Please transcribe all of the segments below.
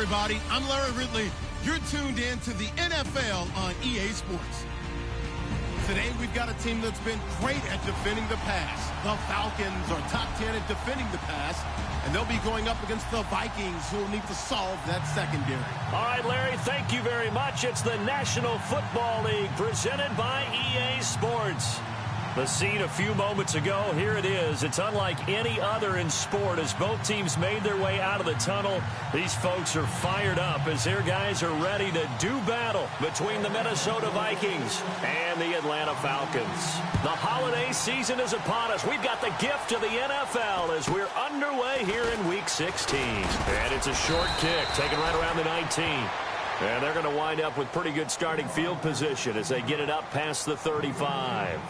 everybody. I'm Larry Ridley. You're tuned in to the NFL on EA Sports. Today, we've got a team that's been great at defending the pass. The Falcons are top 10 at defending the pass, and they'll be going up against the Vikings, who will need to solve that secondary. All right, Larry, thank you very much. It's the National Football League presented by EA Sports. The scene a few moments ago, here it is. It's unlike any other in sport as both teams made their way out of the tunnel. These folks are fired up as their guys are ready to do battle between the Minnesota Vikings and the Atlanta Falcons. The holiday season is upon us. We've got the gift of the NFL as we're underway here in Week 16. And it's a short kick taken right around the 19. And they're going to wind up with pretty good starting field position as they get it up past the 35.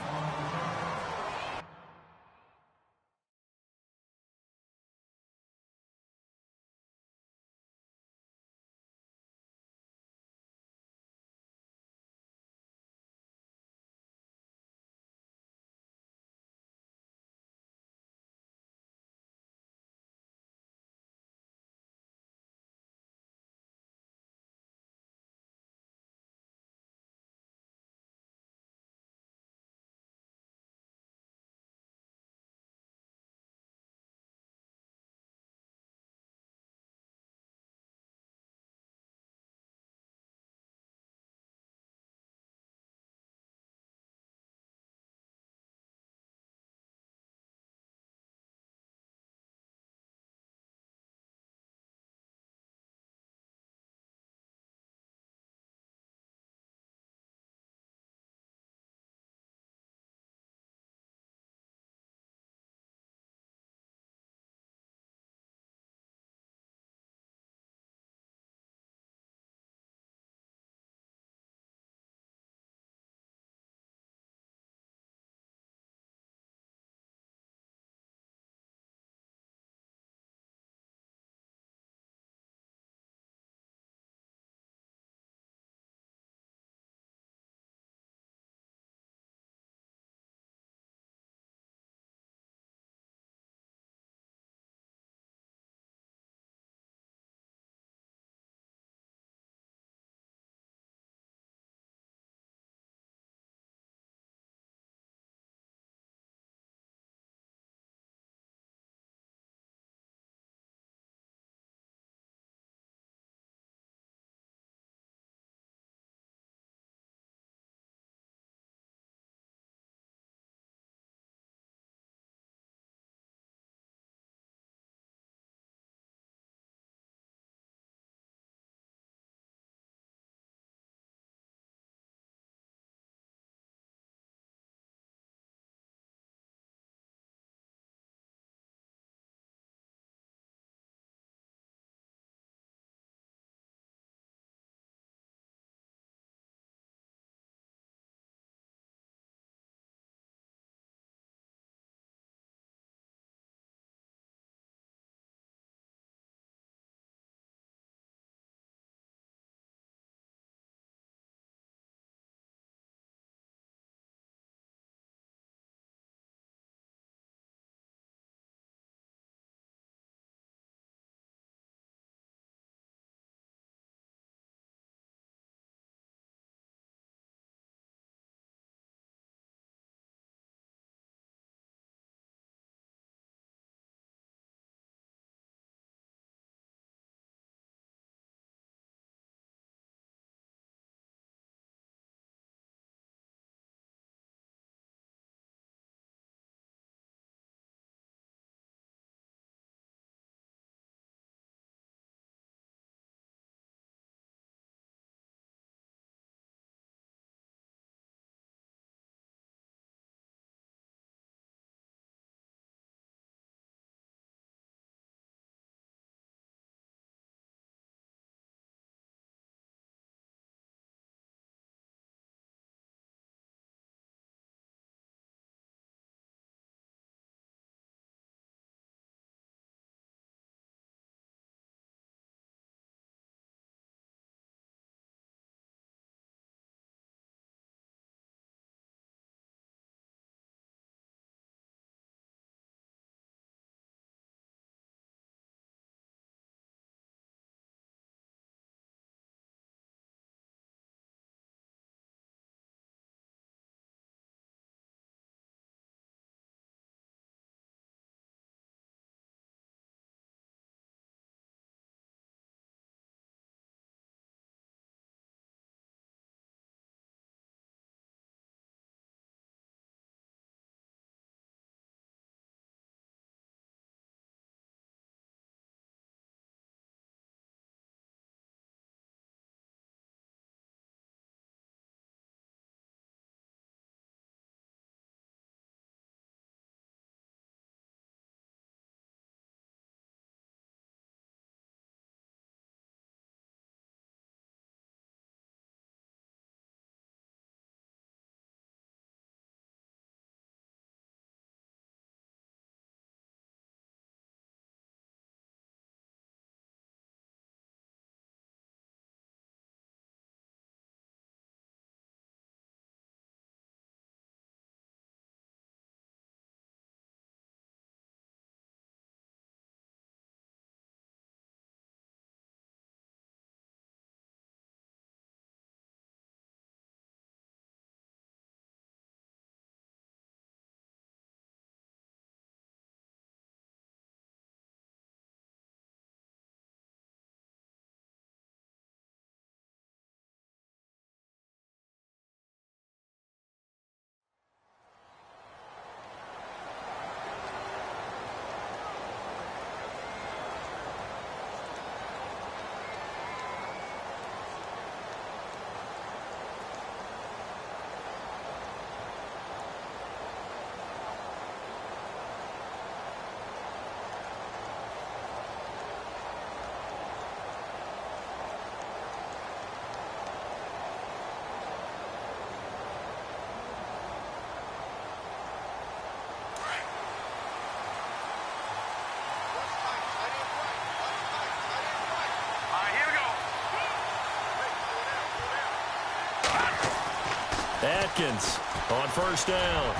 Atkins on first down.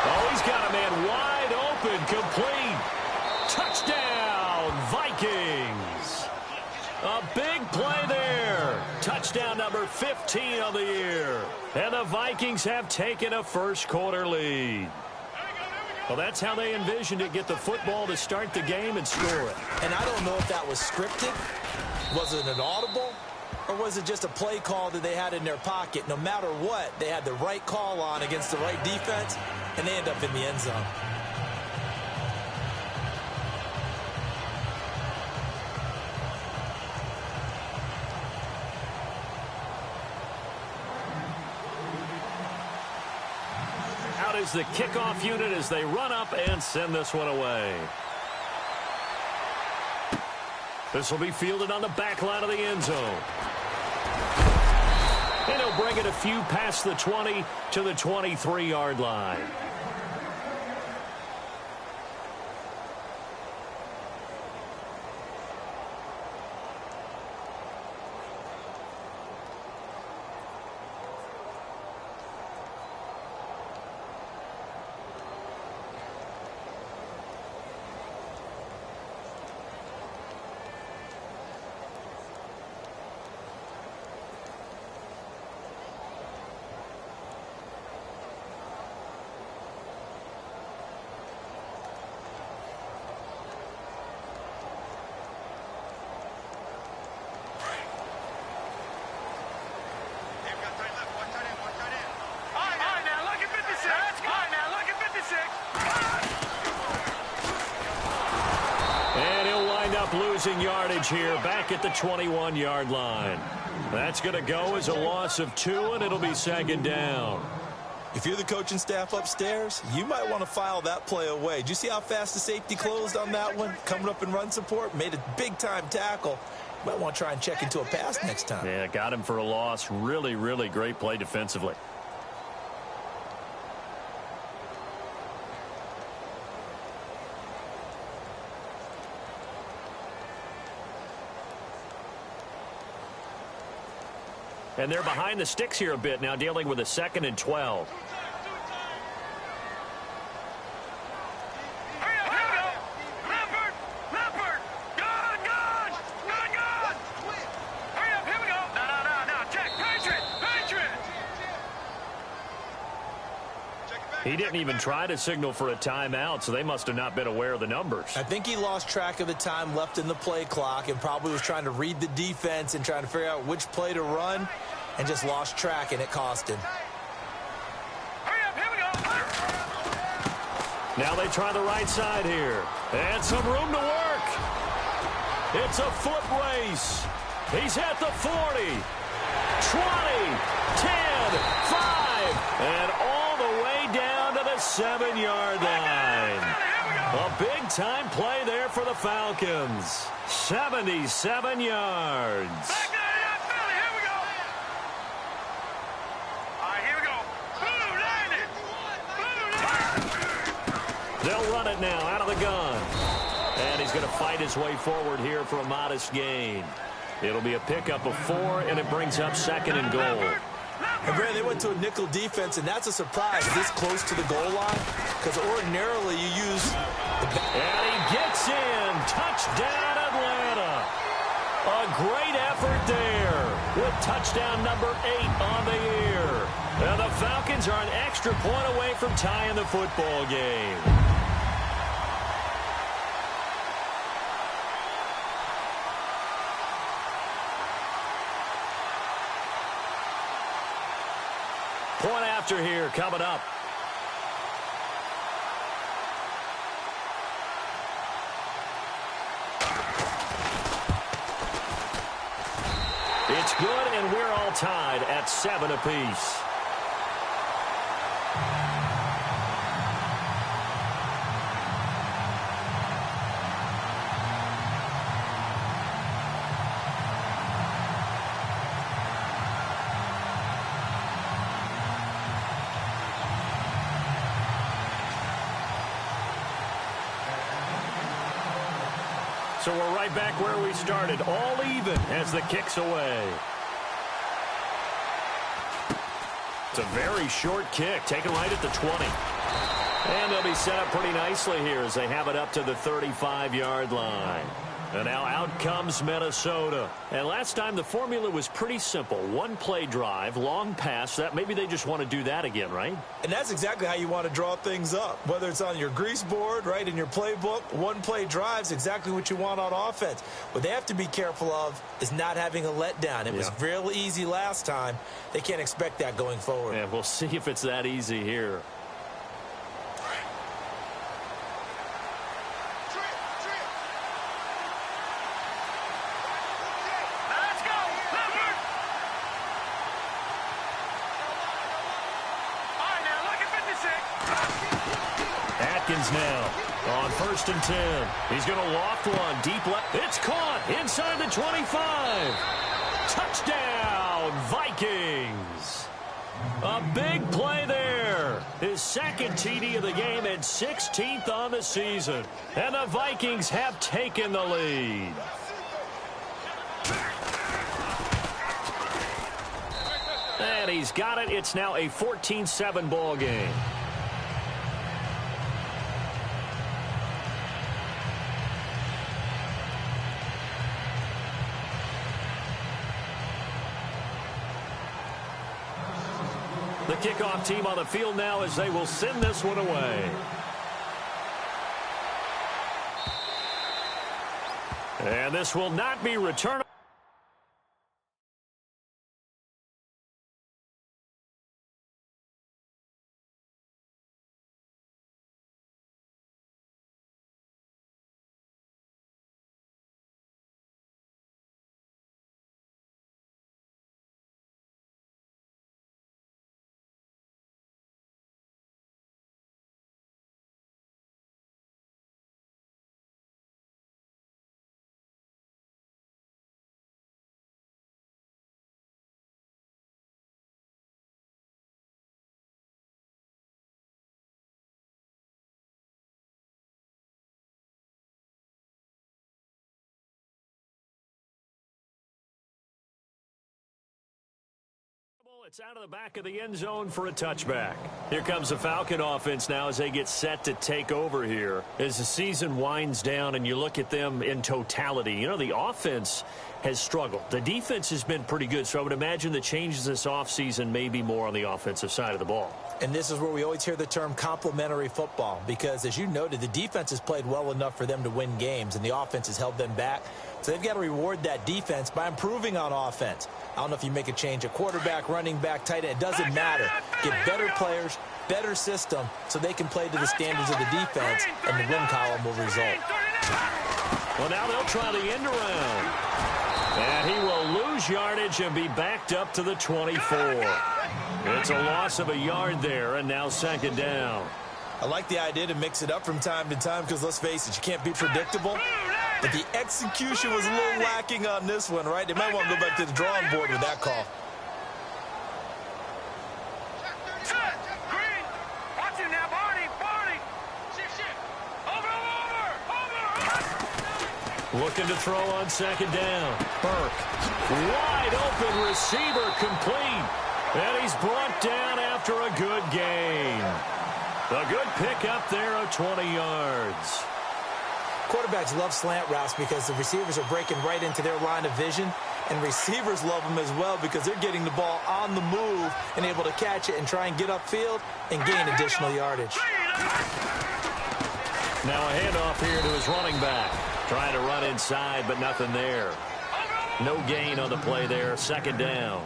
Oh, he's got a man wide open, complete. Touchdown, Vikings. A big play there. Touchdown number 15 of the year. And the Vikings have taken a first-quarter lead. Well, that's how they envisioned it, get the football to start the game and score it. And I don't know if that was scripted. Was it an audible? Or was it just a play call that they had in their pocket? No matter what, they had the right call on against the right defense, and they end up in the end zone. Out is the kickoff unit as they run up and send this one away. This will be fielded on the back line of the end zone. And he'll bring it a few past the 20 to the 23-yard line. Losing yardage here back at the 21-yard line. That's going to go as a loss of 2, and it'll be second down. If you're the coaching staff upstairs, you might want to file that play away. Did you see how fast the safety closed on that one? Coming up in run support, made a big-time tackle. You might want to try and check into a pass next time. Yeah, got him for a loss. Really, really great play defensively. And they're behind the sticks here a bit now, dealing with a 2nd and 12. He didn't even try to signal for a timeout, so they must have not been aware of the numbers. I think he lost track of the time left in the play clock and probably was trying to read the defense and trying to figure out which play to run and just lost track, and it cost him. Now they try the right side here. And some room to work. It's a foot race. He's at the 40, 20, 10, 5, and all the way down to the 7-yard line. A big-time play there for the Falcons. 77 yards. They'll run it now out of the gun. And he's going to fight his way forward here for a modest gain. It'll be a pickup of 4, and it brings up 2nd and goal. And Brad, they went to a nickel defense, and that's a surprise this close to the goal line, because ordinarily you use and he gets in. Touchdown, Atlanta. A great effort there with touchdown number 8 on the year. And the Falcons are an extra point away from tying the football game. Point after here coming up. It's good, and we're all tied at 7 apiece. So we're right back where we started, all even as the kick's away. It's a very short kick, taken right at the 20. And they'll be set up pretty nicely here as they have it up to the 35-yard line. And now out comes Minnesota. And last time the formula was pretty simple. One-play drive, long pass. That maybe they just want to do that again, right? And that's exactly how you want to draw things up. Whether it's on your grease board, right, in your playbook, one-play drive is exactly what you want on offense. What they have to be careful of is not having a letdown. It was real easy last time. They can't expect that going forward. And we'll see if it's that easy here. Now on 1st and 10. He's going to loft one deep left. It's caught inside the 25. Touchdown, Vikings. A big play there. His second TD of the game and 16th on the season. And the Vikings have taken the lead. And he's got it. It's now a 14-7 ball game. The kickoff team on the field now as they will send this one away. And this will not be returned. It's out of the back of the end zone for a touchback. Here comes the Falcon offense now as they get set to take over here. As the season winds down and you look at them in totality, you know, the offense has struggled. The defense has been pretty good, so I would imagine the changes this offseason may be more on the offensive side of the ball. And this is where we always hear the term complementary football because, as you noted, the defense has played well enough for them to win games, and the offense has held them back. So they've got to reward that defense by improving on offense. I don't know if you make a change at quarterback, running back, tight end. It doesn't matter. Get better players, better system, so they can play to the standards of the defense, and the win column will result. Well, now they'll try the end around. And he will lose yardage and be backed up to the 24. It's a loss of a yard there, and now 2nd down. I like the idea to mix it up from time to time because, let's face it, you can't be predictable. But the execution was a little lacking on this one, right? They might want to go back to the drawing board with that call. Looking to throw on 2nd down. Burke. Wide open receiver complete. And he's brought down after a good gain. A good pickup there of 20 yards. Quarterbacks love slant routes because the receivers are breaking right into their line of vision. And receivers love them as well because they're getting the ball on the move and able to catch it and try and get upfield and gain additional yardage. Now a handoff here to his running back. Trying to run inside, but nothing there. No gain on the play there. 2nd down.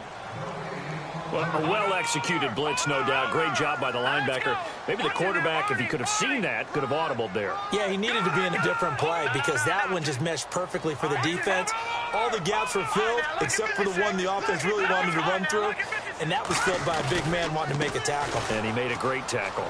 Well, a well-executed blitz, no doubt. Great job by the linebacker. Maybe the quarterback, if he could have seen that, could have audibled there. Yeah, he needed to be in a different play because that one just meshed perfectly for the defense. All the gaps were filled except for the one the offense really wanted to run through, and that was filled by a big man wanting to make a tackle. And he made a great tackle.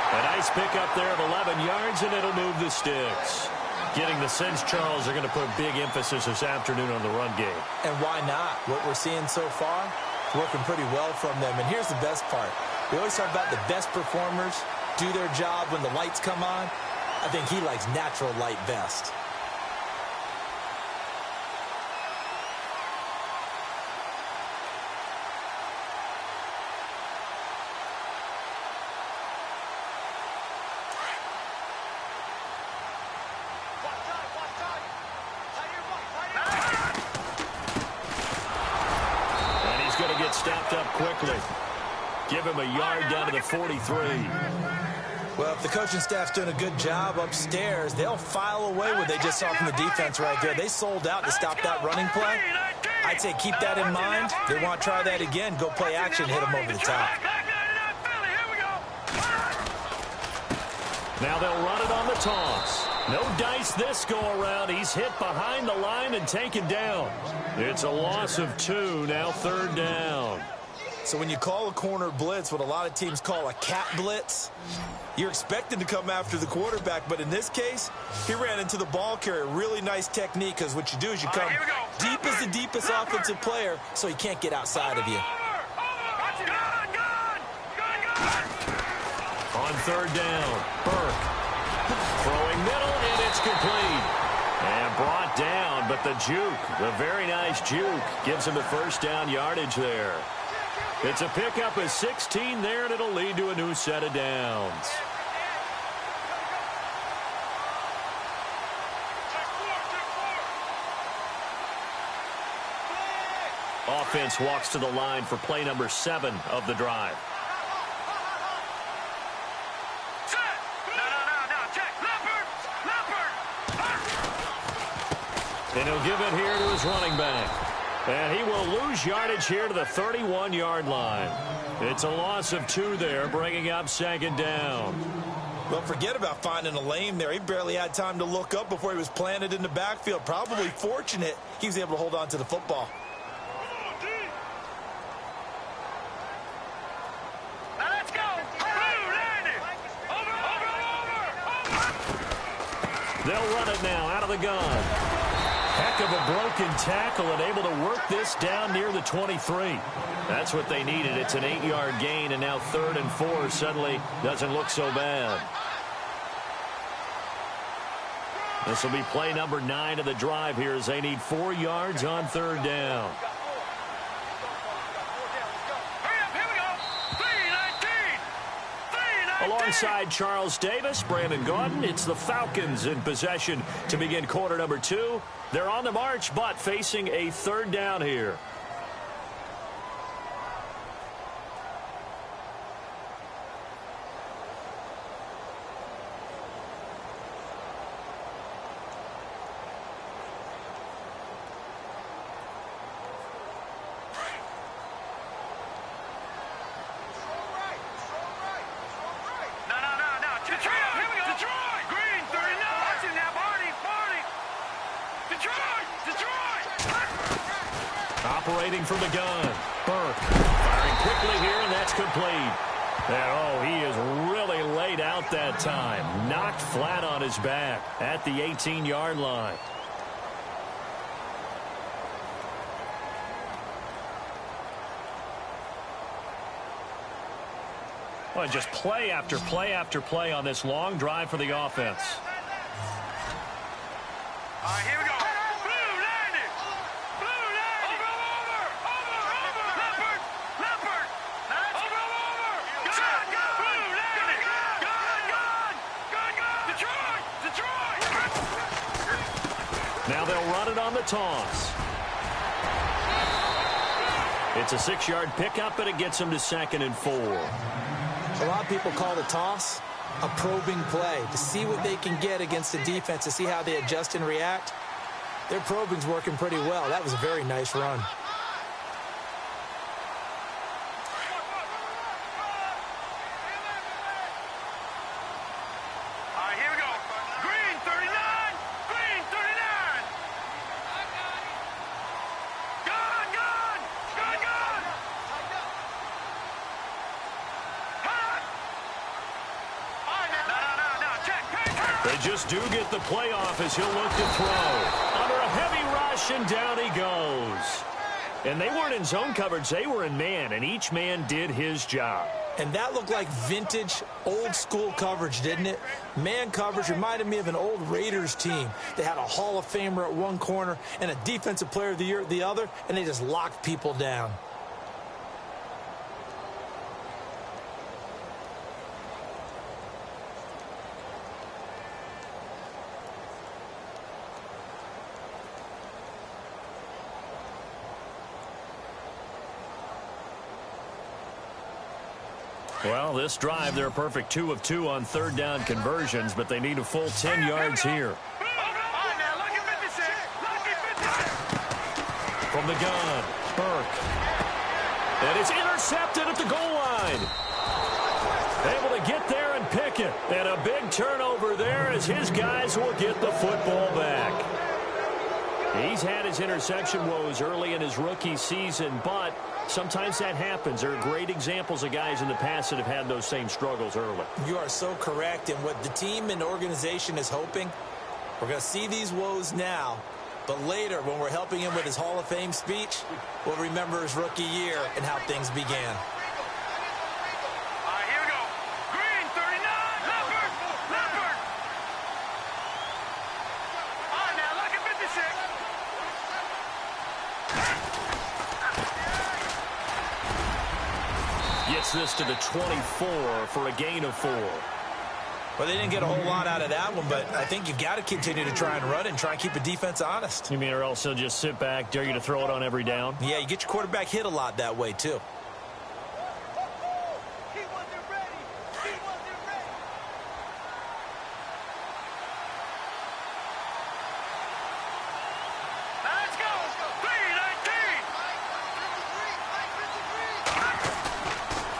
A nice pickup there of 11 yards, and it'll move the sticks. Getting the sense, Charles, they're going to put big emphasis this afternoon on the run game. And why not? What we're seeing so far, it's working pretty well from them. And here's the best part. We always talk about the best performers do their job when the lights come on. I think he likes natural light best. quickly. Give him a yard down to the 43. Well, if the coaching staff's doing a good job upstairs, they'll file away what they just saw from the defense right there. They sold out to stop that running play. I'd say keep that in mind. They want to try that again. Go play action, hit them over the top. Now they'll run it on the toss. No dice this go-around. He's hit behind the line and taken down. It's a loss of 2, now 3rd down. So when you call a corner blitz, what a lot of teams call a cat blitz, you're expected to come after the quarterback, but in this case, he ran into the ball carrier. Really nice technique, because what you do is you come deep as the deepest offensive player, so he can't get outside of you. On 3rd down, Burke throwing middle, and it's complete. And brought down, but the juke, the very nice juke, gives him the 1st down yardage there. It's a pickup of 16 there, and it'll lead to a new set of downs. Offense walks to the line for play number 7 of the drive. And he'll give it here to his running back. And he will lose yardage here to the 31-yard line. It's a loss of 2 there, bringing up 2nd down. Well, forget about finding a lane there. He barely had time to look up before he was planted in the backfield. Probably fortunate he was able to hold on to the football. Now let's go. They'll run it now out of the gun. Heck of a broken tackle and able to work this down near the 23. That's what they needed. It's an 8-yard gain, and now 3rd and 4 suddenly doesn't look so bad. This will be play number 9 of the drive here as they need 4 yards on 3rd down. Alongside Charles Davis, Brandon Gaudin, it's the Falcons in possession to begin quarter number 2. They're on the march, but facing a 3rd down here. Operating from the gun. Burke firing quickly here, and that's complete. And, oh, he is really laid out that time. Knocked flat on his back at the 18-yard line. Well, just play after play after play on this long drive for the offense. All right, here we go. Now they'll run it on the toss. It's a 6-yard pickup, but it gets them to 2nd and 4. A lot of people call the toss a probing play to see what they can get against the defense, to see how they adjust and react. Their probing's working pretty well. That was a very nice run. They just do get the playoff as he'll look to throw. Under a heavy rush, and down he goes. And they weren't in zone coverage. They were in man, and each man did his job. And that looked like vintage, old-school coverage, didn't it? Man coverage reminded me of an old Raiders team. They had a Hall of Famer at one corner and a Defensive Player of the Year at the other, and they just locked people down. Well, this drive, they're a perfect 2 of 2 on third down conversions, but they need a full 10 yards here. From the gun, Burke. And it's intercepted at the goal line. Able to get there and pick it. And a big turnover there as his guys will get the football back. He's had his interception woes early in his rookie season, but sometimes that happens. There are great examples of guys in the past that have had those same struggles early. You are so correct. And what the team and organization is hoping, we're going to see these woes now, but later when we're helping him with his Hall of Fame speech, we'll remember his rookie year and how things began. Gets this to the 24 for a gain of 4. Well, they didn't get a whole lot out of that one, but I think you've got to continue to try and run and try and keep the defense honest. You mean or else he'll just sit back, dare you to throw it on every down? Yeah, you get your quarterback hit a lot that way, too.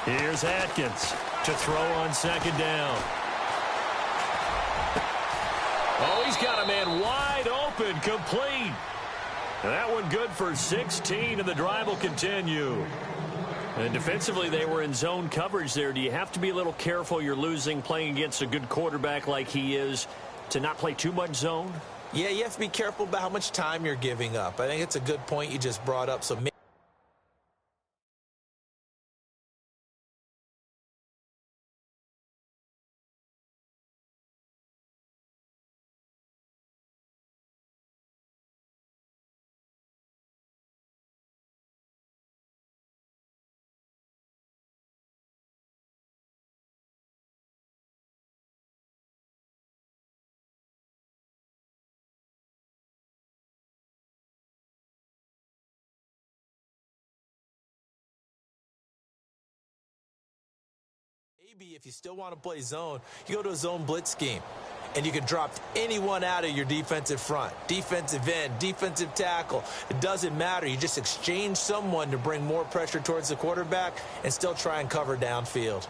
Here's Atkins to throw on second down. Oh, he's got a man wide open, complete. That one good for 16, and the drive will continue. And defensively, they were in zone coverage there. Do you have to be a little careful you're losing playing against a good quarterback like he is to not play too much zone? Yeah, you have to be careful about how much time you're giving up. I think it's a good point you just brought up. So maybe if you still want to play zone, you go to a zone blitz scheme, and you can drop anyone out of your defensive front, defensive end, defensive tackle. It doesn't matter. You just exchange someone to bring more pressure towards the quarterback and still try and cover downfield.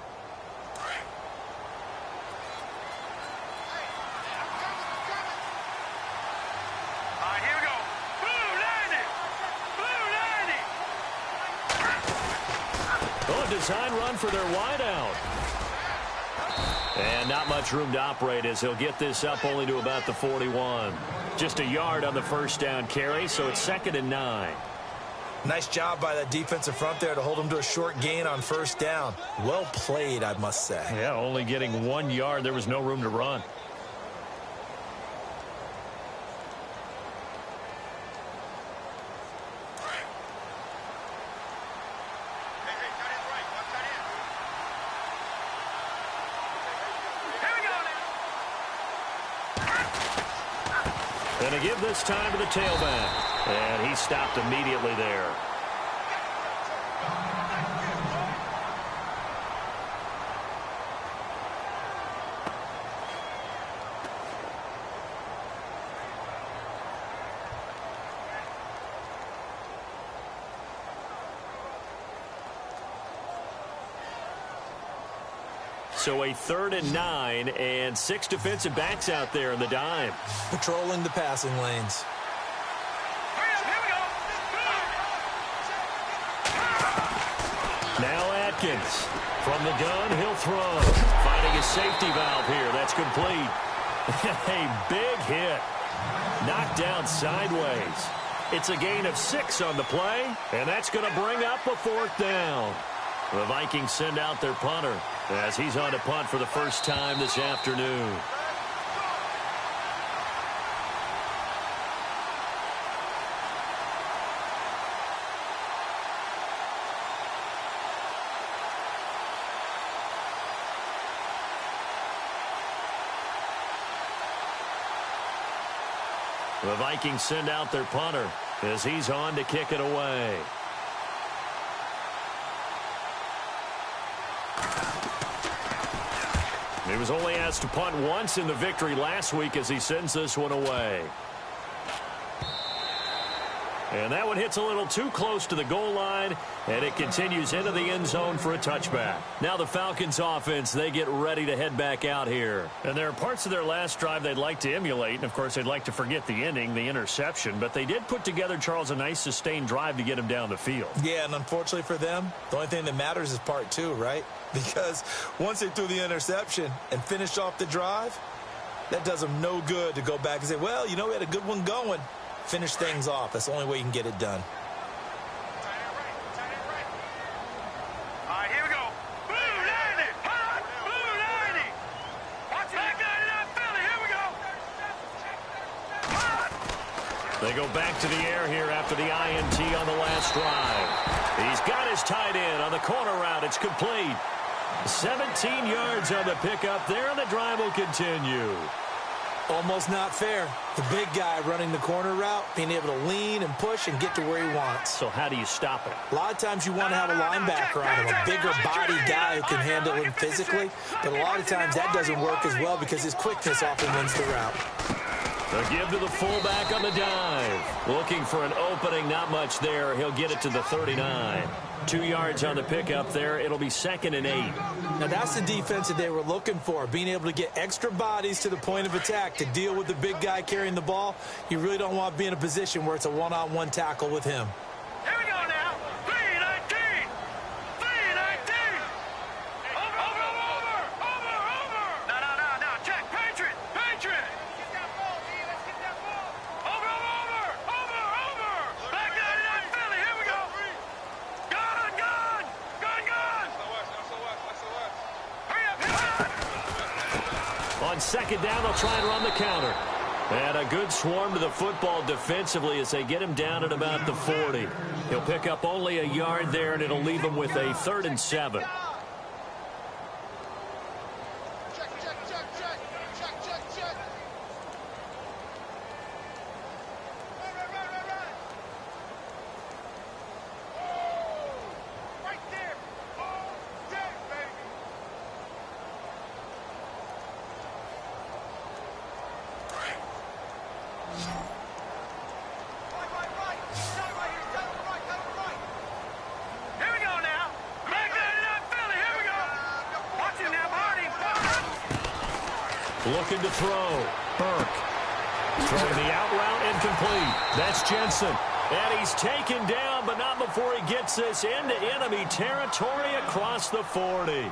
Design run for their wideout. And not much room to operate as he'll get this up only to about the 41. Just a yard on the first down carry, so it's 2nd and 9. Nice job by that defensive front there to hold him to a short gain on first down. Well played, I must say. Yeah, only getting 1 yard. There was no room to run. Going to give this time to the tailback. And he stopped immediately there. So a 3rd and 9 and 6 defensive backs out there in the dime. Patrolling the passing lanes. Now Atkins. From the gun, he'll throw. Finding a safety valve here. That's complete. A big hit. Knocked down sideways. It's a gain of 6 on the play, and that's going to bring up a 4th down. The Vikings send out their punter as he's on to punt for the first time this afternoon. The Vikings send out their punter as he's on to kick it away. He was only asked to punt once in the victory last week as he sends this one away. And that one hits a little too close to the goal line, and it continues into the end zone for a touchback. Now the Falcons offense, they get ready to head back out here. And there are parts of their last drive they'd like to emulate, and of course they'd like to forget the ending, the interception, but they did put together, Charles, a nice sustained drive to get him down the field. Yeah, and unfortunately for them, the only thing that matters is part two, right? Because once they threw the interception and finished off the drive, that does them no good to go back and say, well, you know, we had a good one going. Finish things off. That's the only way you can get it done. All right, here we go. Blue 90. Hot. Blue 90. Watch it. Back 99 Philly. Here we go. Hot. They go back to the air here after the INT on the last drive. He's got his tight end on the corner route. It's complete. 17 yards on the pickup there, and the drive will continue. Almost not fair. The big guy running the corner route, being able to lean and push and get to where he wants. So how do you stop it? A lot of times you want to have a linebacker on him, a bigger body guy who can handle him physically. But a lot of times that doesn't work as well because his quickness often wins the route. A give to the fullback on the dive. Looking for an opening, not much there. He'll get it to the 39. 2 yards on the pickup there. It'll be 2nd and 8. Now that's the defense that they were looking for, being able to get extra bodies to the point of attack to deal with the big guy carrying the ball. You really don't want to be in a position where it's a one-on-one tackle with him. Here we go now. 319. 319. Over. No. Check. Patriot. Get that ball, D. Let's get that ball. Over. Back 99 Philly. Here we go. Gun. Hurry up. On 2nd down, they'll try and run the counter. And a good swarm to the football defensively as they get him down at about the 40. He'll pick up only a yard there, and it'll leave him with a 3rd and 7. Looking to throw. Burke. Throwing the out route incomplete. That's Jensen. And he's taken down, but not before he gets this into enemy territory across the 40.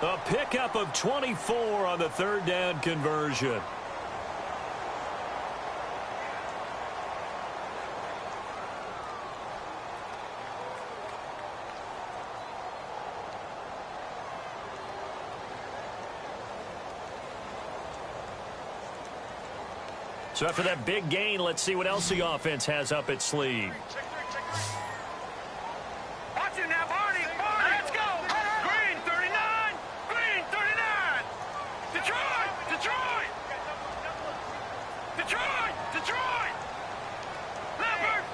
A pickup of 24 on the 3rd down conversion. So after that big gain, let's see what else the offense has up its sleeve. Watch it now, Barney. Let's go. Green 39. Detroit. Leopard.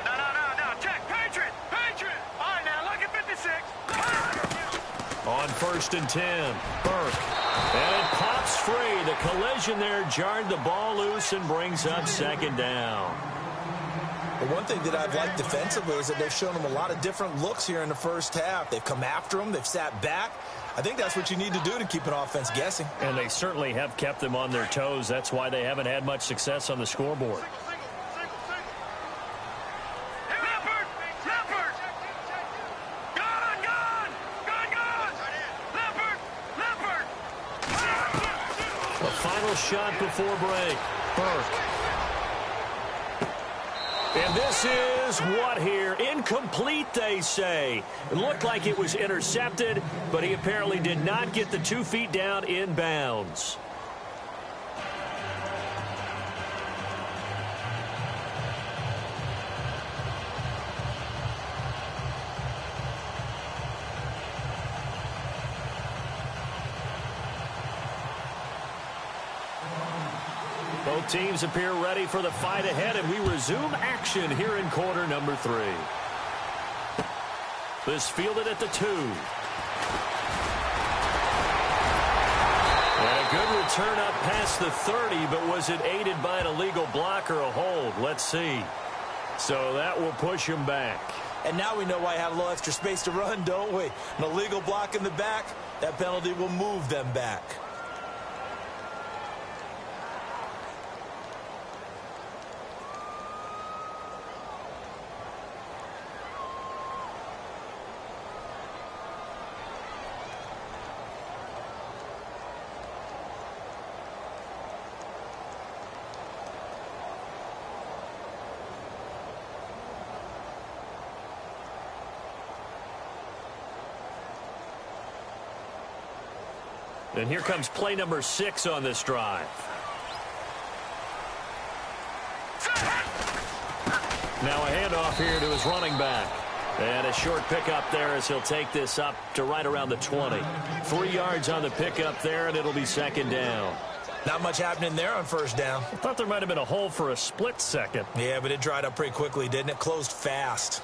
No. Check. Patriot. All right, now look at 56. On 1st and 10, Burke. And it pops free. The collision there jarred the ball loose and brings up 2nd down. The one thing that I've liked defensively is that they've shown them a lot of different looks here in the first half. They've come after them. They've sat back. I think that's what you need to do to keep an offense guessing. And they certainly have kept them on their toes. That's why they haven't had much success on the scoreboard. Shot before break. Burke. And this is what here? Incomplete, they say. It looked like it was intercepted, but he apparently did not get the 2 feet down in bounds. Both teams appear ready for the fight ahead, and we resume action here in quarter number 3. This fielded at the 2. return up past the 30, but was it aided by an illegal block or a hold? Let's see. So that will push him back. And now we know why I had a little extra space to run, don't we? An illegal block in the back, that penalty will move them back. And here comes play number 6 on this drive. Now a handoff here to his running back. And a short pickup there as he'll take this up to right around the 20. 3 yards on the pickup there, and it'll be second down. Not much happening there on first down. I thought there might have been a hole for a split second. Yeah, but it dried up pretty quickly, didn't it? Closed fast.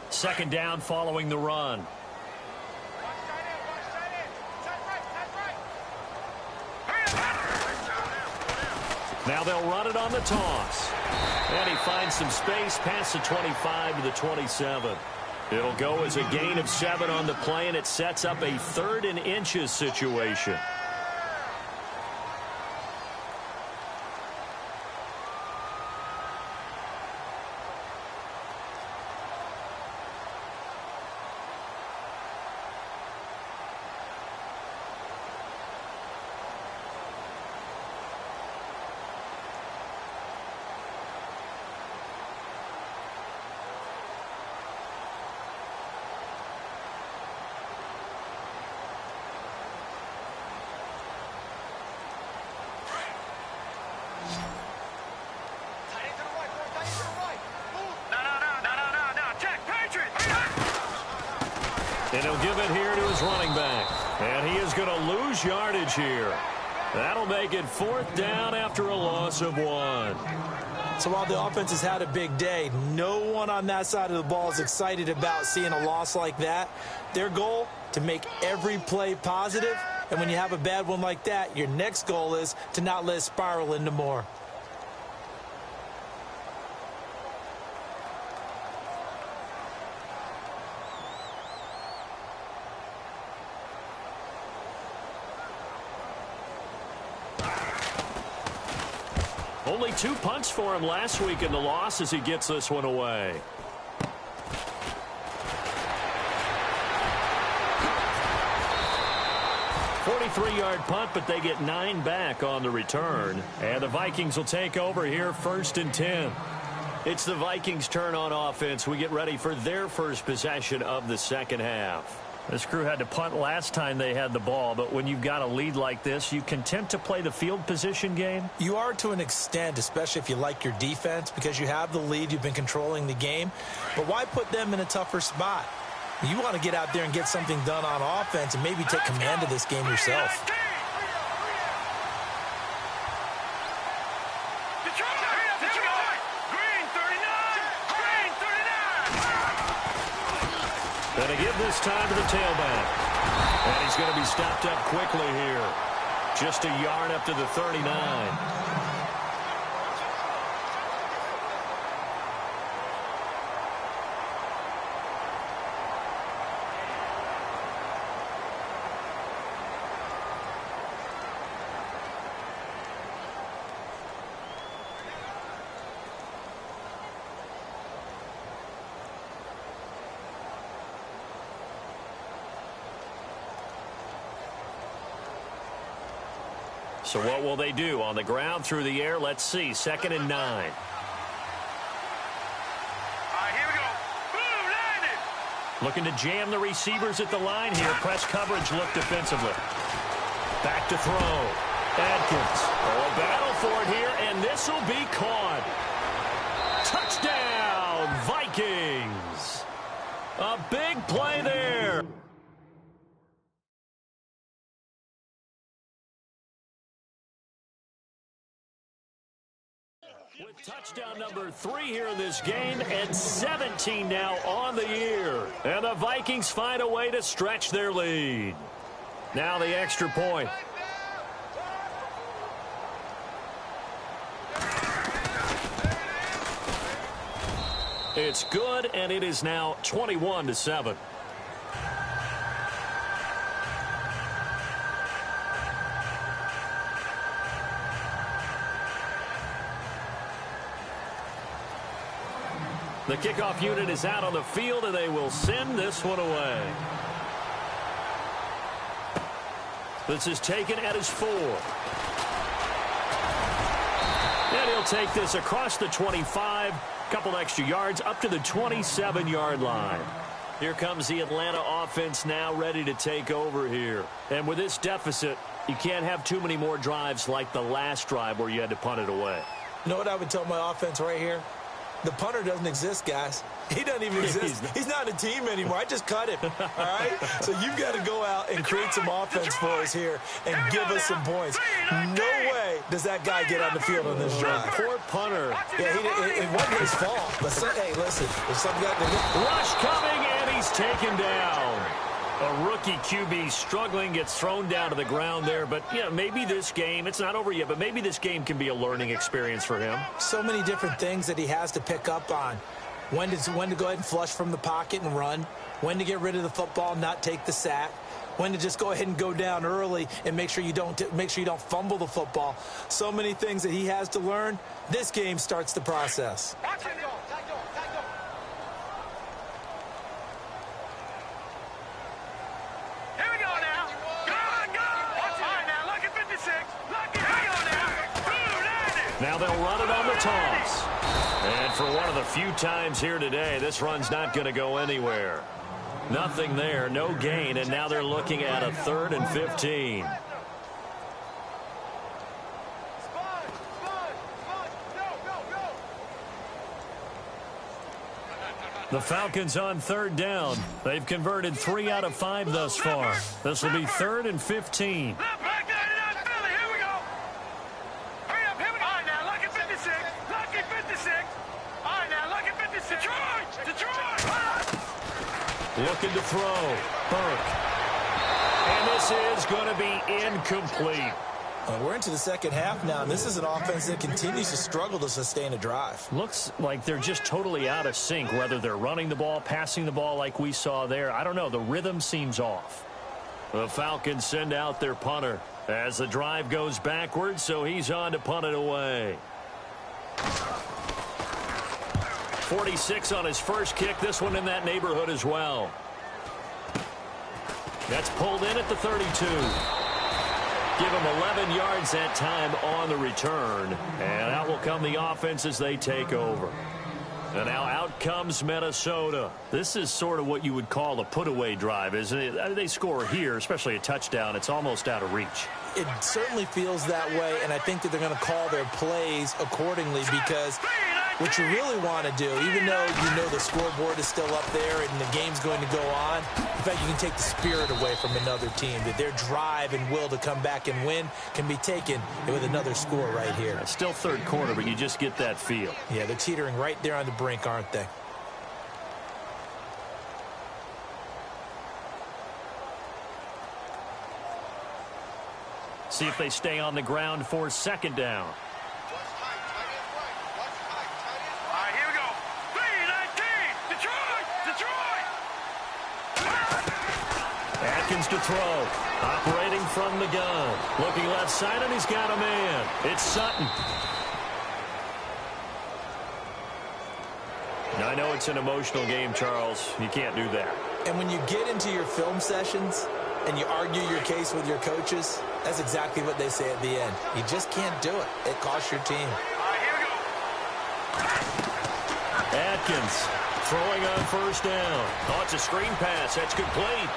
Second down following the run. Now they'll run it on the toss. And he finds some space past the 25 to the 27. It'll go as a gain of 7 on the play, and it sets up a 3rd and inches situation. And he'll give it here to his running back. And he is going to lose yardage here. That'll make it 4th down after a loss of 1. So while the offense has had a big day, no one on that side of the ball is excited about seeing a loss like that. Their goal, to make every play positive. And when you have a bad one like that, your next goal is to not let it spiral into more. Only 2 punts for him last week in the loss as he gets this one away. "43-yard punt, but they get 9 back on the return. And the Vikings will take over here 1st and 10. It's the Vikings' turn on offense. We get ready for their first possession of the second half. This crew had to punt last time they had the ball, but when you've got a lead like this, you content to play the field position game? You are to an extent, especially if you like your defense, because you have the lead, you've been controlling the game. But why put them in a tougher spot? You want to get out there and get something done on offense and maybe take command of this game yourself. And they give this time to the tailback. And he's going to be stopped up quickly here. Just a yard up to the 39. So what will they do? On the ground, through the air, let's see. 2nd and 9. All right, here we go. Boom, landed. Looking to jam the receivers at the line here. Press coverage look defensively. Back to throw. Adkins. Oh, a battle for it here, and this will be caught. Touchdown, Vikings. A big play there. With touchdown number 3 here in this game and 17 now on the year. And the Vikings find a way to stretch their lead. Now the extra point. It's good, and it is now 21-7. The kickoff unit is out on the field, and they will send this one away. This is taken at his 4. And he'll take this across the 25, couple extra yards, up to the 27-yard line. Here comes the Atlanta offense now ready to take over here. And with this deficit, you can't have too many more drives like the last drive where you had to punt it away. You know what I would tell my offense right here? The punter doesn't exist, guys. He doesn't even exist. He's not a team anymore. I just cut him, all right? So you've got to go out and create some offense for us here and give us some points. No way does that guy get on the field on this drive. Poor punter. Yeah, it wasn't his fault. But, hey, listen, if some guy rush coming, and he's taken down. A rookie QB struggling, gets thrown down to the ground there. But, yeah, maybe this game, it's not over yet, but maybe this game can be a learning experience for him. So many different things that he has to pick up on. When to go ahead and flush from the pocket and run. When to get rid of the football, not take the sack. When to just go ahead and go down early and make sure you don't fumble the football. So many things that he has to learn. This game starts the process. Now they'll run it on the toss. And for one of the few times here today, this run's not going to go anywhere. Nothing there, no gain, and now they're looking at a 3rd and 15. The Falcons on 3rd down. They've converted 3 out of 5 thus far. This will be 3rd and 15. Looking to throw. Burke. And this is going to be incomplete. We're into the second half now, and this is an offense that continues to struggle to sustain a drive. Looks like they're just totally out of sync, whether they're running the ball, passing the ball like we saw there. I don't know. The rhythm seems off. The Falcons send out their punter as the drive goes backwards, so he's on to punt it away. 46 on his first kick. This one in that neighborhood as well. That's pulled in at the 32. Give him 11 yards that time on the return. And out will come the offense as they take over. And now out comes Minnesota. This is sort of what you would call a put-away drive, isn't it? They score here, especially a touchdown. It's almost out of reach. It certainly feels that way, and I think that they're going to call their plays accordingly because what you really want to do, even though you know the scoreboard is still up there and the game's going to go on, in fact, you can take the spirit away from another team, that their drive and will to come back and win can be taken with another score right here. Still third quarter, but you just get that feel. Yeah, they're teetering right there on the brink, aren't they? See if they stay on the ground for 2nd down. Atkins to throw. Operating from the gun. Looking left side, and he's got a man. It's Sutton. Now, I know it's an emotional game, Charles. You can't do that. And when you get into your film sessions and you argue your case with your coaches, that's exactly what they say at the end. You just can't do it. It costs your team. Atkins throwing on 1st down. Oh, it's a screen pass. That's complete.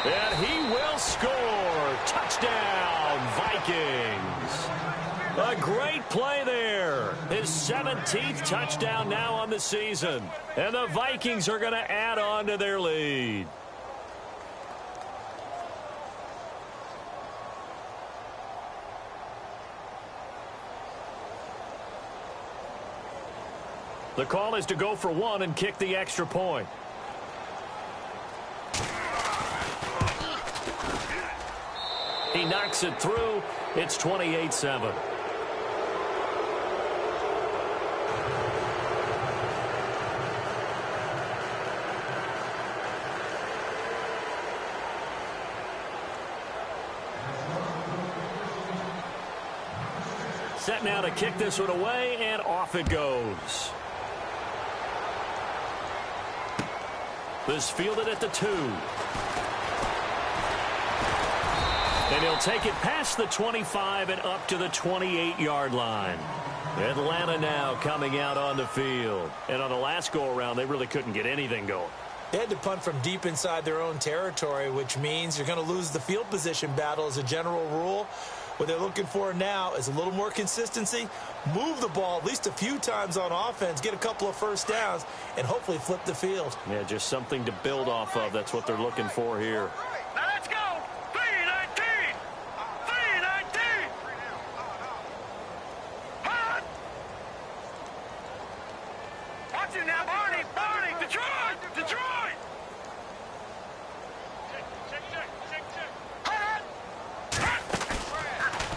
And he will score. Touchdown, Vikings. A great play there. His 17th touchdown now on the season. And the Vikings are going to add on to their lead. The call is to go for one and kick the extra point. He knocks it through. It's 28-7. Set now to kick this one away, and off it goes. This fielded at the 2. And he'll take it past the 25 and up to the 28-yard line. Atlanta now coming out on the field. And on the last go-around, they really couldn't get anything going. They had to punt from deep inside their own territory, which means you're going to lose the field position battle as a general rule. What they're looking for now is a little more consistency, move the ball at least a few times on offense, get a couple of first downs, and hopefully flip the field. Yeah, just something to build off of. That's what they're looking for here. Now let's go. 3-19. 3-19. Hot. Watch it now, Barney. Barney. Detroit. Detroit.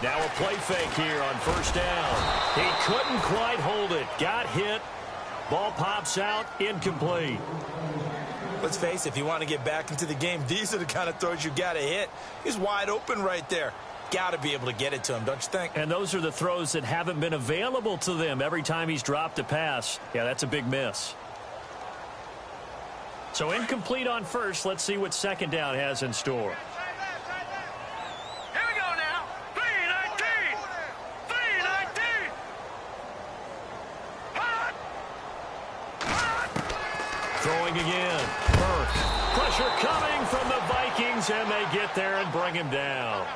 Now a play fake here on first down. He couldn't quite hold it. Got hit. Ball pops out. Incomplete. Let's face it, if you want to get back into the game, these are the kind of throws you got to hit. He's wide open right there. Got to be able to get it to him, don't you think? And those are the throws that haven't been available to them every time he's dropped a pass. Yeah, that's a big miss. So incomplete on first. Let's see what second down has in store. Throwing again. Burke. Pressure coming from the Vikings, and they get there and bring him down.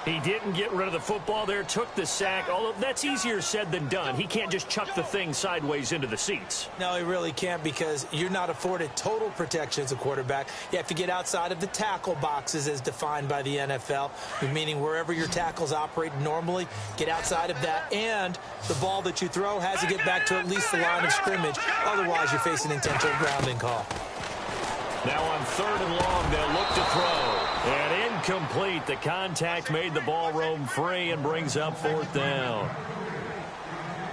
He didn't get rid of the football there, took the sack, although that's easier said than done. He can't just chuck the thing sideways into the seats. No, he really can't, because you're not afforded total protection as a quarterback. You have to get outside of the tackle boxes as defined by the NFL, meaning wherever your tackles operate normally, get outside of that, and the ball that you throw has to get back to at least the line of scrimmage. Otherwise, you're facing an intentional grounding call. Now on third and long, they'll look to throw. And incomplete. The contact made the ball roam free and brings up fourth down.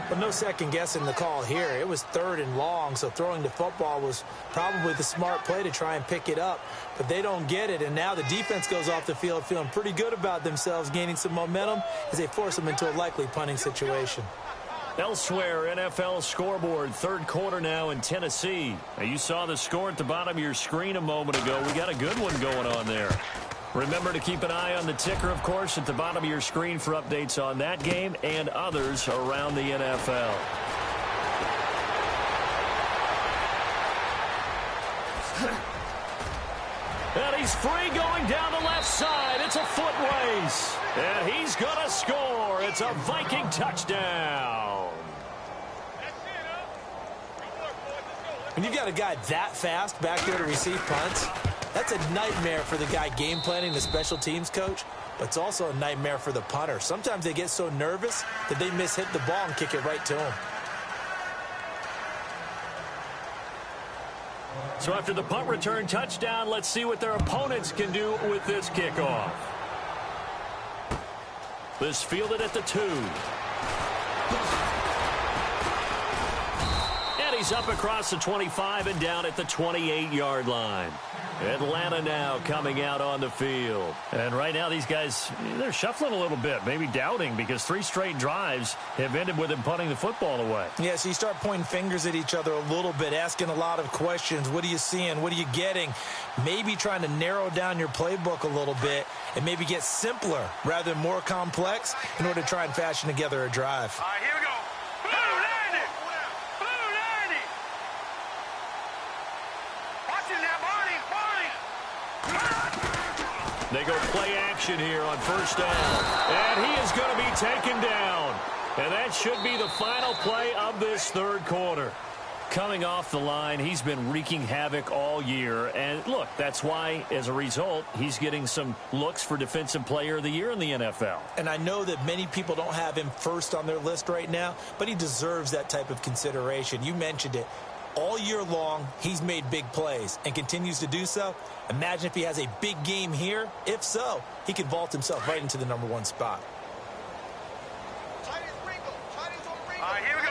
But no second guessing the call here. It was third and long, so throwing the football was probably the smart play to try and pick it up. But they don't get it, and now the defense goes off the field feeling pretty good about themselves, gaining some momentum as they force them into a likely punting situation. Elsewhere, NFL scoreboard, third quarter now in Tennessee. Now, you saw the score at the bottom of your screen a moment ago. We got a good one going on there. Remember to keep an eye on the ticker, of course, at the bottom of your screen for updates on that game and others around the NFL. And he's free going down the left side. It's a foot race. And he's going to score. It's a Viking touchdown. When you've got a guy that fast back there to receive punts, that's a nightmare for the guy game planning, the special teams coach, but it's also a nightmare for the punter. Sometimes they get so nervous that they mishit the ball and kick it right to him. So after the punt return touchdown, let's see what their opponents can do with this kickoff. This fielded at the 2. And he's up across the 25 and down at the 28-yard line. Atlanta now coming out on the field. And right now these guys, they're shuffling a little bit, maybe doubting, because 3 straight drives have ended with them punting the football away. Yeah, so you start pointing fingers at each other a little bit, asking a lot of questions. What are you seeing? What are you getting? Maybe trying to narrow down your playbook a little bit and maybe get simpler rather than more complex in order to try and fashion together a drive. All right, here we go. They go play action here on first down. And he is going to be taken down. And that should be the final play of this third quarter. Coming off the line, he's been wreaking havoc all year. And look, that's why, as a result, he's getting some looks for Defensive Player of the Year in the NFL. And I know that many people don't have him first on their list right now, but he deserves that type of consideration. You mentioned it. All year long, he's made big plays and continues to do so. Imagine if he has a big game here. If so, he could vault himself right into the #1 spot. Here we go.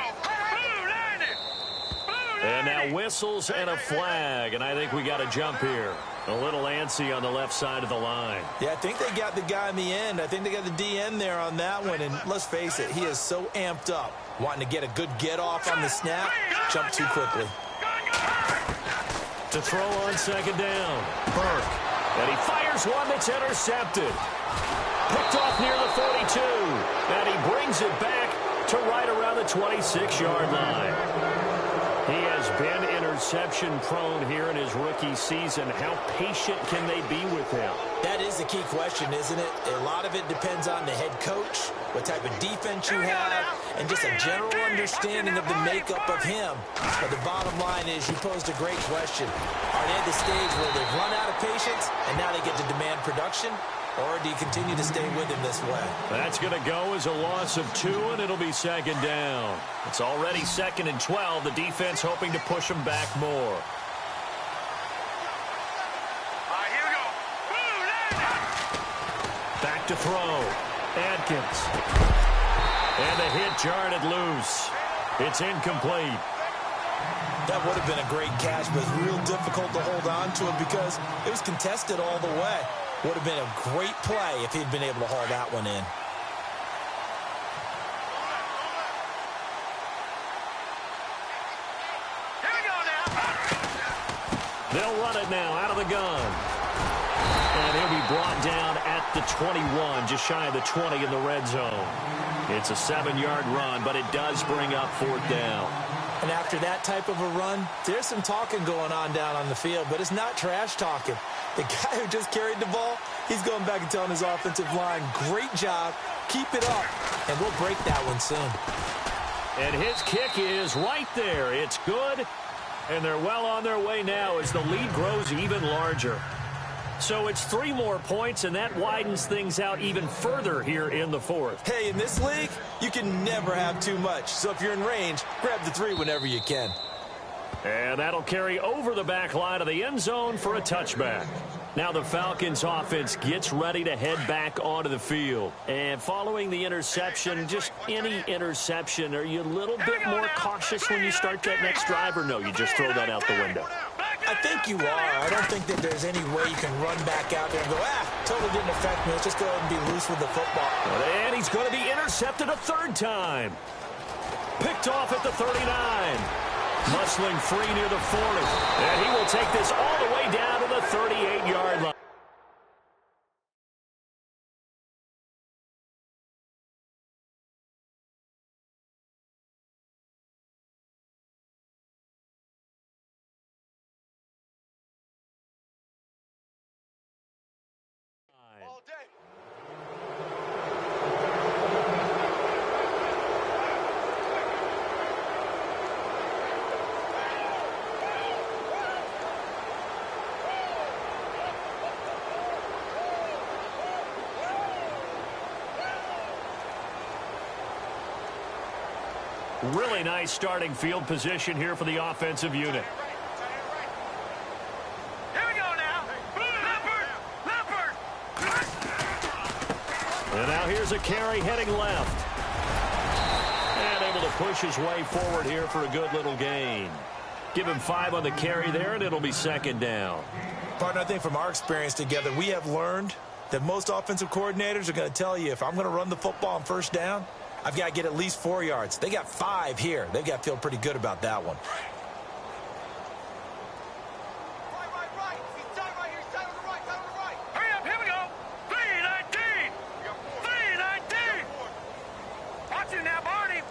And now whistles and a flag, and I think we got a jump here. A little antsy on the left side of the line. Yeah, I think they got the guy in the end. I think they got the DN there on that one, and let's face it, he is so amped up, wanting to get a good get-off on the snap, jump too quickly. To throw on second down, Burke. And he fires one that's intercepted. Picked off near the 42, and he brings it back to right around the 26-yard line. He has been interception-prone here in his rookie season. How patient can they be with him? That is the key question, isn't it? A lot of it depends on the head coach, what type of defense you have, and just a general understanding of the makeup of him. But the bottom line is you posed a great question. Are they at the stage where they've run out of patience and now they get to demand production? Or do you continue to stay with him this way? That's going to go as a loss of 2, and it'll be second down. It's already 2nd and 12. The defense hoping to push him back more. Here we go. Back to throw. Adkins. And the hit jarred it loose. It's incomplete. That would have been a great catch, but it's real difficult to hold on to it because it was contested all the way. Would have been a great play if he'd been able to haul that one in. Here we go now. They'll run it now out of the gun. And he'll be brought down at the 21, just shy of the 20 in the red zone. It's a 7-yard run, but it does bring up 4th down. And after that type of a run, there's some talking going on down on the field, but it's not trash talking. The guy who just carried the ball, he's going back and telling his offensive line, great job, keep it up, and we'll break that one soon. And his kick is right there. It's good, and they're well on their way now as the lead grows even larger. So it's 3 more points, and that widens things out even further here in the 4th. Hey, in this league, you can never have too much. So if you're in range, grab the 3 whenever you can. And that'll carry over the back line of the end zone for a touchback. Now the Falcons offense gets ready to head back onto the field. And following the interception, just any interception, are you a little bit more cautious when you start that next drive, or no, you just throw that out the window? I think you are. I don't think that there's any way you can run back out there and go, totally didn't affect me. Let's just go ahead and be loose with the football. And he's going to be intercepted a 3rd time. Picked off at the 39. Muscling free near the 40. And he will take this all the way down to the 38-yard line. All day. Really nice starting field position here for the offensive unit. Here we go now. Leopard. And now here's a carry heading left. And able to push his way forward here for a good little gain. Give him 5 on the carry there, and it'll be 2nd down. Partner, I think from our experience together, we have learned that most offensive coordinators are going to tell you, if I'm going to run the football on 1st down, I've got to get at least 4 yards. They got 5 here. They've got to feel pretty good about that one. Right. He's tight right here. He's tight on the right. Hurry up. Here we go. 319. 319. Watch it now, Barney.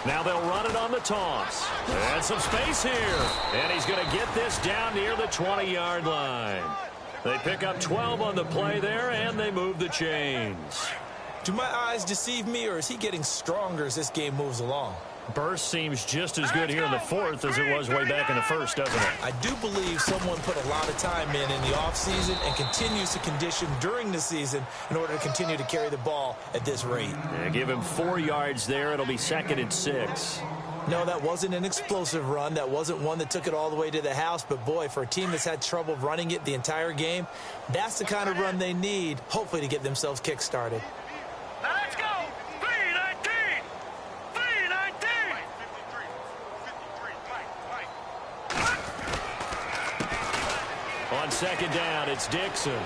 Now they'll run it on the toss. And some space here. And he's going to get this down near the 20-yard line. They pick up 12 on the play there, and they move the chains. Do my eyes deceive me, or is he getting stronger as this game moves along? Burst seems just as good here in the fourth as it was way back in the first, doesn't it? I do believe someone put a lot of time in the offseason and continues to condition during the season in order to continue to carry the ball at this rate. Yeah, give him 4 yards there. It'll be 2nd and 6. No, that wasn't an explosive run. That wasn't one that took it all the way to the house. But, boy, for a team that's had trouble running it the entire game, that's the kind of run they need, hopefully, to get themselves kick-started. Now let's go. 319. 319. On 2nd down, it's Dixon.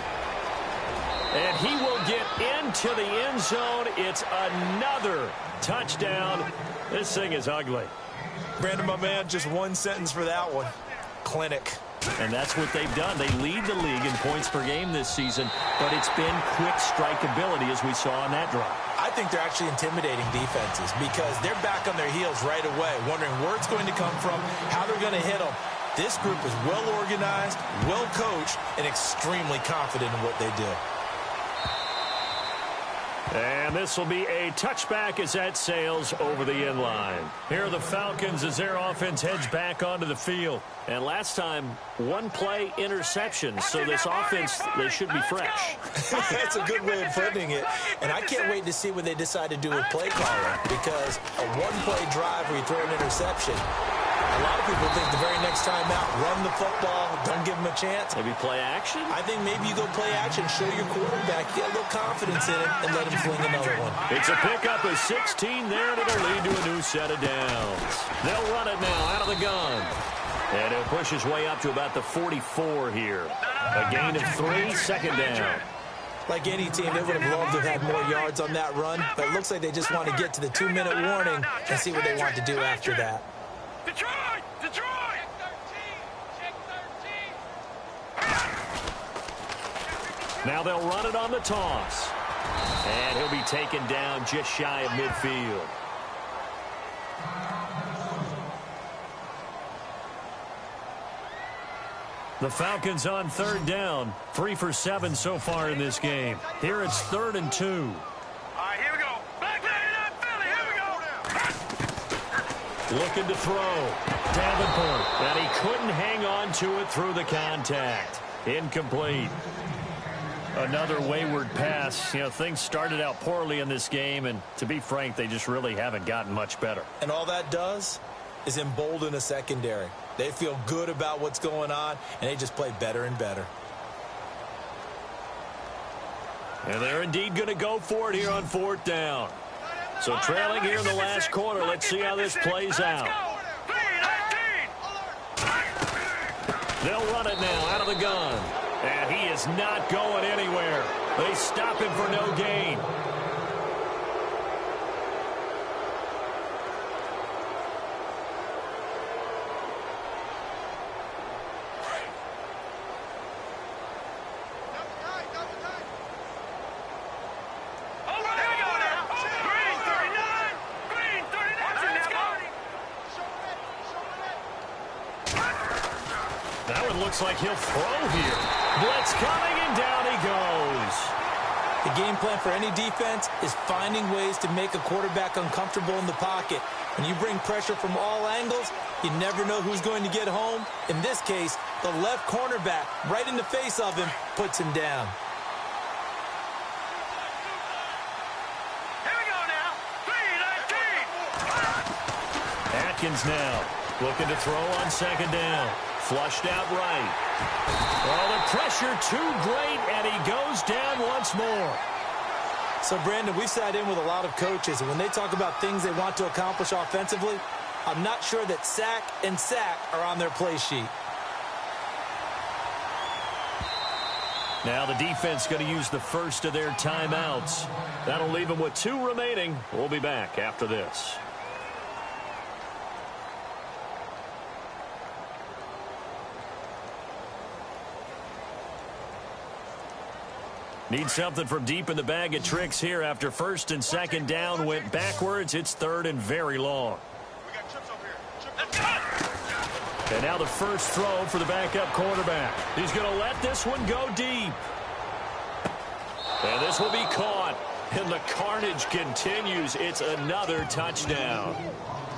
And he will get into the end zone. It's another touchdown. This thing is ugly. Brandon, my man, just one sentence for that one. Clinic. And that's what they've done. They lead the league in points per game this season, but it's been quick strikeability as we saw on that drive. I think they're actually intimidating defenses because they're back on their heels right away, wondering where it's going to come from, how they're going to hit them. This group is well organized, well coached, and extremely confident in what they do. And this will be a touchback as that sails over the end line. Here are the Falcons as their offense heads back onto the field. And last time, 1 play interception. So this offense, they should be fresh. That's a good way of putting it. And I can't wait to see what they decide to do with play calling, because a 1-play drive where you throw an interception, a lot of people think the very next time out, run the football, don't give them a chance. Maybe play action? I think maybe you go play action, show your quarterback, get a little confidence in it, and let him fling another one. It's a pickup of 16 there, and it'll lead to a new set of downs. They'll run it now out of the gun. And he'll push his way up to about the 44 here. A gain of 3, 2nd down. Like any team, they would have loved to have had more yards on that run, but it looks like they just want to get to the 2-minute warning and see what they want to do after that. Detroit! Detroit! Check 13. Now they'll run it on the toss. And he'll be taken down just shy of midfield. The Falcons on 3rd down. 3 for 7 so far in this game. Here it's 3rd and 2. All right, here we go. Back there, Philly. Here we go. Looking to throw. Davenport. And he couldn't hang on to it through the contact. Incomplete. Another wayward pass. You know, things started out poorly in this game, and to be frank, they just really haven't gotten much better. And all that does is embolden a secondary. They feel good about what's going on, and they just play better and better. And they're indeed going to go for it here on 4th down. So trailing here in the last quarter, let's see how this plays out. They'll run it now out of the gun. And he is not going anywhere. They stop him for no gain. That one looks like he'll throw here. Blitz coming, and down he goes. The game plan for any defense is finding ways to make a quarterback uncomfortable in the pocket. When you bring pressure from all angles, you never know who's going to get home. In this case, the left cornerback, right in the face of him, puts him down. Here we go now. 319. Atkins now looking to throw on 2nd down. Flushed out right. Well, the pressure too great, and he goes down once more. So, Brandon, we sat in with a lot of coaches, and when they talk about things they want to accomplish offensively, I'm not sure that sack and sack are on their play sheet. Now the defense going to use the first of their timeouts. That'll leave them with 2 remaining. We'll be back after this. Need something from deep in the bag of tricks here after 1st and 2nd down went backwards. It's 3rd and very long. And now the first throw for the backup quarterback. He's going to let this one go deep. And this will be caught. And the carnage continues. It's another touchdown.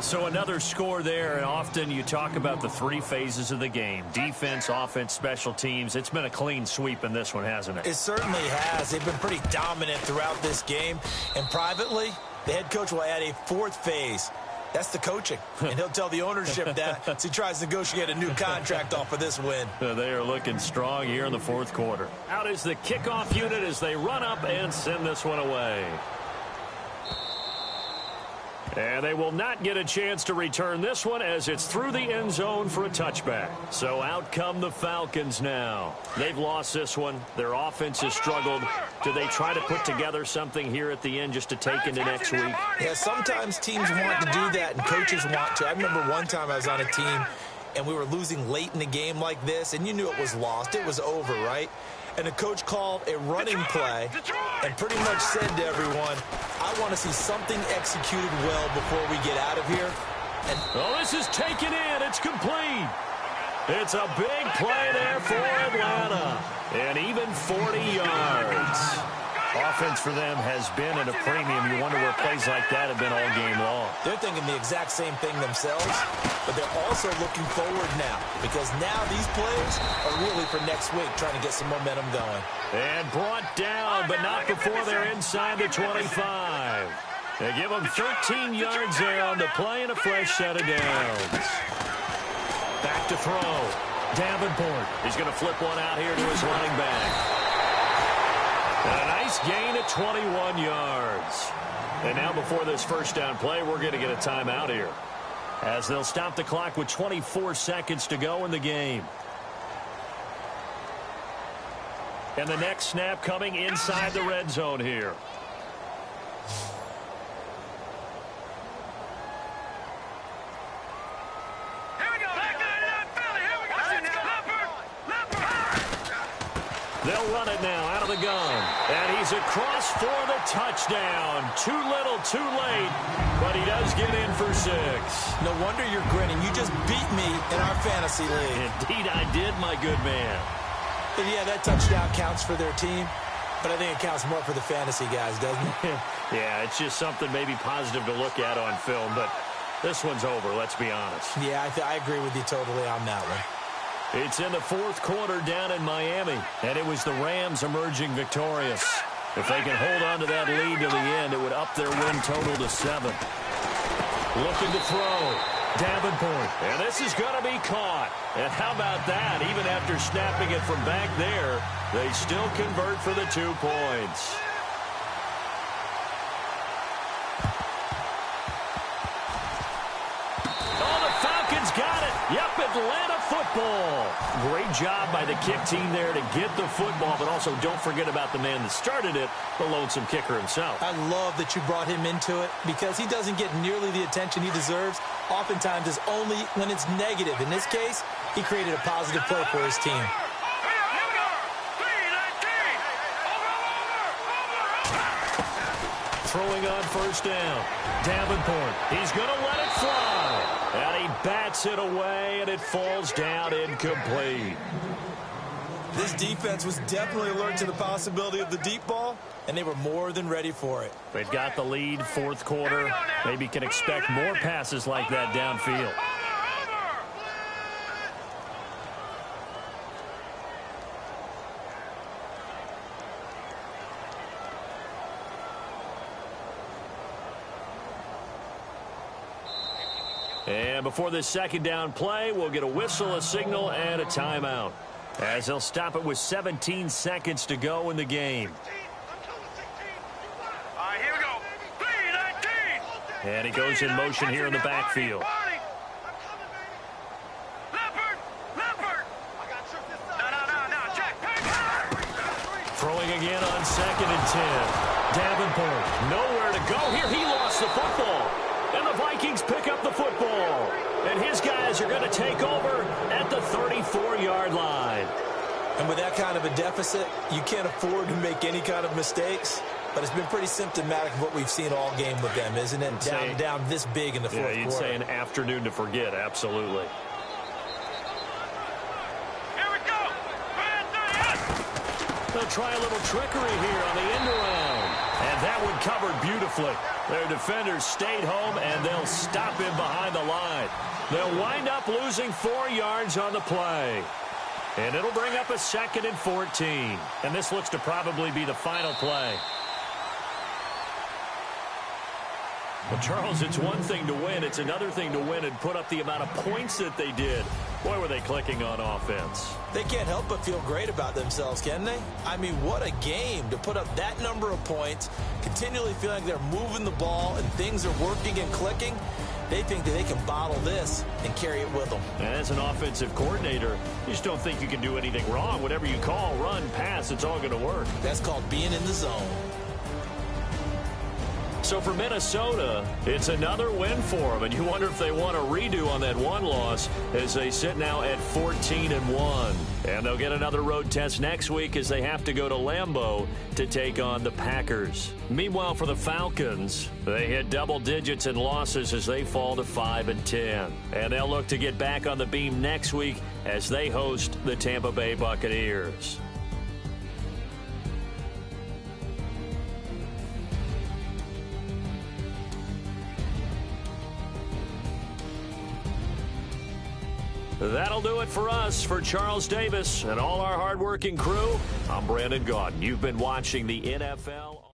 So another score there, and often you talk about the three phases of the game. Defense, offense, special teams. It's been a clean sweep in this one, hasn't it? It certainly has. They've been pretty dominant throughout this game. And privately, the head coach will add a fourth phase. That's the coaching. And he'll tell the ownership that as he tries to negotiate a new contract off of this win. They are looking strong here in the fourth quarter. Out is the kickoff unit as they run up and send this one away. And they will not get a chance to return this one as it's through the end zone for a touchback. So out come the Falcons now. They've lost this one. Their offense has struggled. Do they try to put together something here at the end just to take into next week? Yeah, sometimes teams want to do that and coaches want to. I remember one time I was on a team and we were losing late in the game like this, and you knew it was lost. It was over, right? And the coach called a running play and pretty much said to everyone, I want to see something executed well before we get out of here. And this is taken in. It's complete. It's a big play there for Atlanta. And even 40 yards. Offense for them has been at a premium. You wonder where plays like that have been all game long. They're thinking the exact same thing themselves, but they're also looking forward now because now these plays are really for next week, trying to get some momentum going. And brought down, but not before they're inside the 25. They give them 13 yards there on the play and a fresh set of downs. Back to throw. Davenport. He's going to flip one out here to his running back. And a nice gain at 21 yards. And now before this first down play, we're going to get a timeout here, as they'll stop the clock with 24 seconds to go in the game. And the next snap coming inside the red zone here. They'll run it now out of the gun. And he's across for the touchdown. Too little, too late. But he does get in for 6. No wonder you're grinning. You just beat me in our fantasy league. Indeed I did, my good man. But yeah, that touchdown counts for their team. But I think it counts more for the fantasy guys, doesn't it? Yeah, it's just something maybe positive to look at on film. But this one's over, let's be honest. Yeah, I agree with you totally on that one. It's in the fourth quarter down in Miami, and it was the Rams emerging victorious. If they can hold on to that lead to the end, it would up their win total to 7. Looking to throw. Davenport. And this is going to be caught. And how about that? Even after snapping it from back there, they still convert for the 2 points. Got it. Yep, Atlanta football. Great job by the kick team there to get the football, but also don't forget about the man that started it, the lonesome kicker himself. I love that you brought him into it because he doesn't get nearly the attention he deserves. Oftentimes it's only when it's negative. In this case, he created a positive play for his team. Throwing on first down. Davenport. He's going to let it fly. And he bats it away, and it falls down incomplete. This defense was definitely alert to the possibility of the deep ball, and they were more than ready for it. They've got the lead, fourth quarter. Maybe can expect more passes like that downfield. And before this second down play, we'll get a whistle, a signal, and a timeout, as they'll stop it with 17 seconds to go in the game. All right, here we go. 3-19. And he goes in motion here in the backfield. Throwing again on 2nd and 10. Davenport, nowhere to go here. He lost the football. And the Vikings pick up the football. And his guys are going to take over at the 34-yard line. And with that kind of a deficit, you can't afford to make any kind of mistakes. But it's been pretty symptomatic of what we've seen all game with them, isn't it? Down this big in the fourth quarter. Yeah, you'd say an afternoon to forget, absolutely. Here we go. They'll try a little trickery here on the end around. And that one covered beautifully. Their defenders stayed home, and they'll stop him behind the line. They'll wind up losing 4 yards on the play. And it'll bring up a 2nd and 14. And this looks to probably be the final play. Well, Charles, it's one thing to win. It's another thing to win and put up the amount of points that they did. Boy, were they clicking on offense. They can't help but feel great about themselves, can they? I mean, what a game to put up that number of points, continually feeling like they're moving the ball and things are working and clicking. They think that they can bottle this and carry it with them. And as an offensive coordinator, you just don't think you can do anything wrong. Whatever you call, run, pass, it's all going to work. That's called being in the zone. So for Minnesota, it's another win for them, and you wonder if they want a redo on that one loss as they sit now at 14-1. And they'll get another road test next week as they have to go to Lambeau to take on the Packers. Meanwhile, for the Falcons, they hit double digits in losses as they fall to 5-10. And they'll look to get back on the beam next week as they host the Tampa Bay Buccaneers. That'll do it for us. For Charles Davis and all our hardworking crew, I'm Brandon Gaudin. You've been watching the NFL.